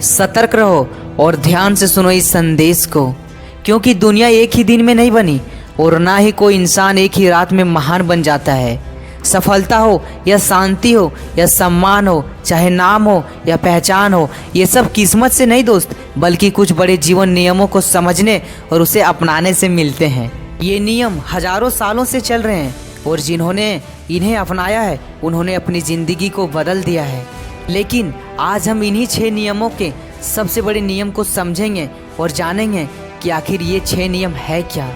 सतर्क रहो और ध्यान से सुनो इस संदेश को, क्योंकि दुनिया एक ही दिन में नहीं बनी और ना ही कोई इंसान एक ही रात में महान बन जाता है। सफलता हो या शांति हो या सम्मान हो, चाहे नाम हो या पहचान हो, ये सब किस्मत से नहीं दोस्त, बल्कि कुछ बड़े जीवन नियमों को समझने और उसे अपनाने से मिलते हैं। ये नियम हजारों सालों से चल रहे हैं और जिन्होंने इन्हें अपनाया है उन्होंने अपनी ज़िंदगी को बदल दिया है। लेकिन आज हम इन्हीं 6 नियमों के सबसे बड़े नियम को समझेंगे और जानेंगे कि आखिर ये 6 नियम है क्या।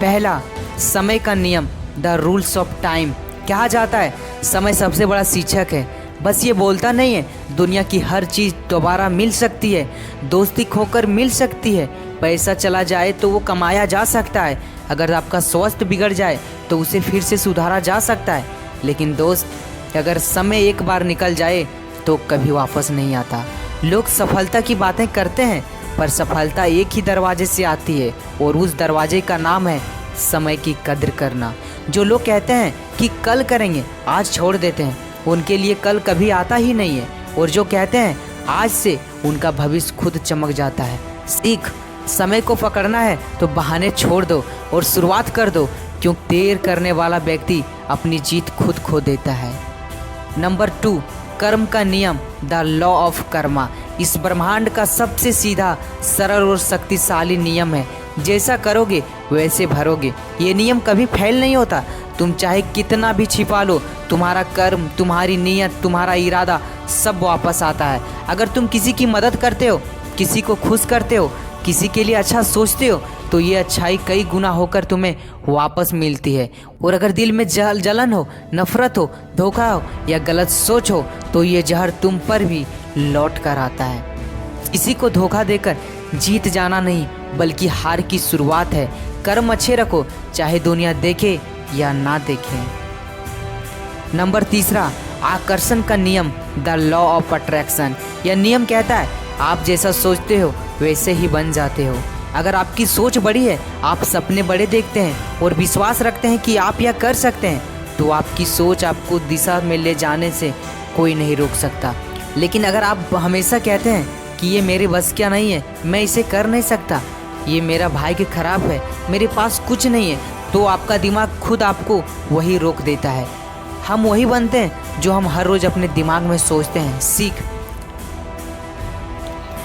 पहला, समय का नियम, द रूल्स ऑफ टाइम। कहा जाता है समय सबसे बड़ा शिक्षक है। बस ये बोलता नहीं है, दुनिया की हर चीज़ दोबारा मिल सकती है, दोस्ती खोकर मिल सकती है, पैसा चला जाए तो वो कमाया जा सकता है, अगर आपका स्वास्थ्य बिगड़ जाए तो उसे फिर से सुधारा जा सकता है। लेकिन दोस्त, अगर समय एक बार निकल जाए तो कभी वापस नहीं आता। लोग सफलता की बातें करते हैं, पर सफलता एक ही दरवाजे से आती है और उस दरवाजे का नाम है समय की कद्र करना। जो लोग कहते हैं कि कल करेंगे, आज छोड़ देते हैं, उनके लिए कल कभी आता ही नहीं है। और जो कहते हैं आज से, उनका भविष्य खुद चमक जाता है। सीख, समय को पकड़ना है तो बहाने छोड़ दो और शुरुआत कर दो, क्योंकि देर करने वाला व्यक्ति अपनी जीत खुद खो देता है। नंबर 2, कर्म का नियम, द लॉ ऑफ कर्मा। इस ब्रह्मांड का सबसे सीधा, सरल और शक्तिशाली नियम है। जैसा करोगे वैसे भरोगे। ये नियम कभी फेल नहीं होता। तुम चाहे कितना भी छिपा लो, तुम्हारा कर्म, तुम्हारी नीयत, तुम्हारा इरादा सब वापस आता है। अगर तुम किसी की मदद करते हो, किसी को खुश करते हो, किसी के लिए अच्छा सोचते हो, तो ये अच्छाई कई गुना होकर तुम्हें वापस मिलती है। और अगर दिल में जलन हो, नफरत हो, धोखा हो या गलत सोच हो, तो ये जहर तुम पर भी लौट कर आता है। किसी को धोखा देकर जीत जाना नहीं, बल्कि हार की शुरुआत है। कर्म अच्छे रखो, चाहे दुनिया देखे या ना देखे। नंबर 3, आकर्षण का नियम, द लॉ ऑफ अट्रैक्शन। यह नियम कहता है आप जैसा सोचते हो वैसे ही बन जाते हो। अगर आपकी सोच बड़ी है, आप सपने बड़े देखते हैं और विश्वास रखते हैं कि आप यह कर सकते हैं, तो आपकी सोच आपको दिशा में ले जाने से कोई नहीं रोक सकता। लेकिन अगर आप हमेशा कहते हैं कि ये मेरे बस क्या नहीं है, मैं इसे कर नहीं सकता, ये मेरा भाग्य खराब है, मेरे पास कुछ नहीं है, तो आपका दिमाग खुद आपको वही रोक देता है। हम वही बनते हैं जो हम हर रोज़ अपने दिमाग में सोचते हैं। सीख,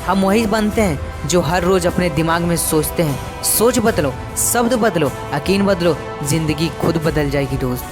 हम वही बनते हैं जो हर रोज़ अपने दिमाग में सोचते हैं। सोच बदलो, शब्द बदलो, यकीन बदलो, ज़िंदगी खुद बदल जाएगी दोस्त।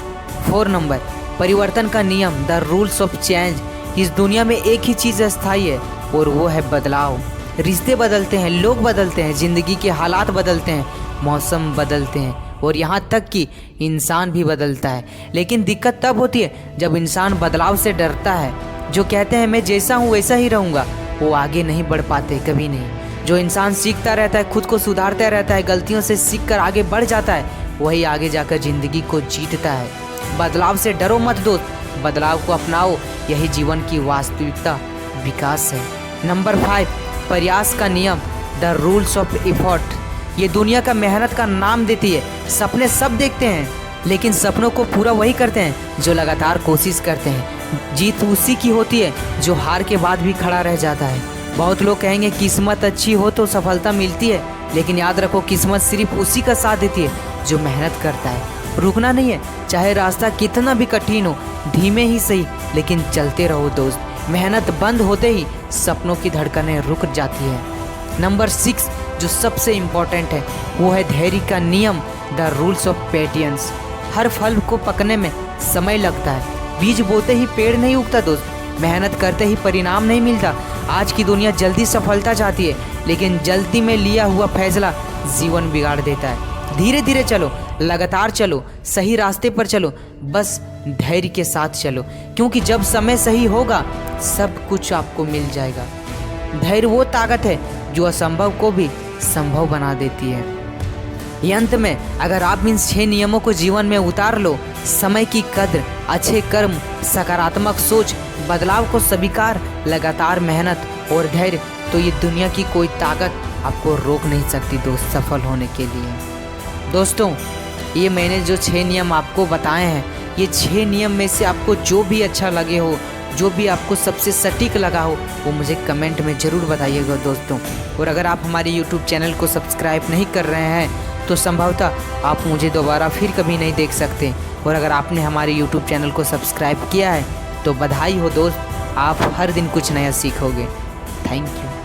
4 नंबर, परिवर्तन का नियम, द रूल्स ऑफ चेंज। इस दुनिया में एक ही चीज़ अस्थायी है और वो है बदलाव। रिश्ते बदलते हैं, लोग बदलते हैं, ज़िंदगी के हालात बदलते हैं, मौसम बदलते हैं और यहाँ तक कि इंसान भी बदलता है। लेकिन दिक्कत तब होती है जब इंसान बदलाव से डरता है। जो कहते हैं मैं जैसा हूँ वैसा ही रहूँगा, वो आगे नहीं बढ़ पाते, कभी नहीं। जो इंसान सीखता रहता है, खुद को सुधारता रहता है, गलतियों से सीख कर आगे बढ़ जाता है, वही आगे जाकर ज़िंदगी को जीतता है। बदलाव से डरो मत दोस्त, बदलाव को अपनाओ, यही जीवन की वास्तविकता विकास है। नंबर 5, प्रयास का नियम, द रूल्स ऑफ एफर्ट। ये दुनिया का मेहनत का नाम देती है। सपने सब देखते हैं, लेकिन सपनों को पूरा वही करते हैं जो लगातार कोशिश करते हैं। जीत उसी की होती है जो हार के बाद भी खड़ा रह जाता है। बहुत लोग कहेंगे किस्मत अच्छी हो तो सफलता मिलती है, लेकिन याद रखो किस्मत सिर्फ उसी का साथ देती है जो मेहनत करता है। रुकना नहीं है, चाहे रास्ता कितना भी कठिन हो, धीमे ही सही, लेकिन चलते रहो दोस्त। मेहनत बंद होते ही सपनों की धड़कनें रुक जाती है। नंबर 6, जो सबसे इम्पोर्टेंट है, वो है धैर्य का नियम, द रूल्स ऑफ पेशेंस। हर फल को पकने में समय लगता है। बीज बोते ही पेड़ नहीं उगता दोस्त, मेहनत करते ही परिणाम नहीं मिलता। आज की दुनिया जल्दी सफलता चाहती है, लेकिन जल्दी में लिया हुआ फैसला जीवन बिगाड़ देता है। धीरे धीरे चलो, लगातार चलो, सही रास्ते पर चलो, बस धैर्य के साथ चलो, क्योंकि जब समय सही होगा सब कुछ आपको मिल जाएगा। धैर्य वो ताकत है जो असंभव को भी संभव बना देती है। अंत में अगर आप इन 6 नियमों को जीवन में उतार लो, समय की कद्र, अच्छे कर्म, सकारात्मक सोच, बदलाव को स्वीकार, लगातार मेहनत और धैर्य, तो ये दुनिया की कोई ताकत आपको रोक नहीं सकती दोस्त सफल होने के लिए। दोस्तों, ये मैंने जो 6 नियम आपको बताए हैं, ये 6 नियम में से आपको जो भी अच्छा लगे हो जो भी आपको सबसे सटीक लगा हो वो मुझे कमेंट में ज़रूर बताइएगा दोस्तों। और अगर आप हमारे यूट्यूब चैनल को सब्सक्राइब नहीं कर रहे हैं तो संभवतः आप मुझे दोबारा फिर कभी नहीं देख सकते। और अगर आपने हमारे यूट्यूब चैनल को सब्सक्राइब किया है तो बधाई हो दोस्त, आप हर दिन कुछ नया सीखोगे। Thank you.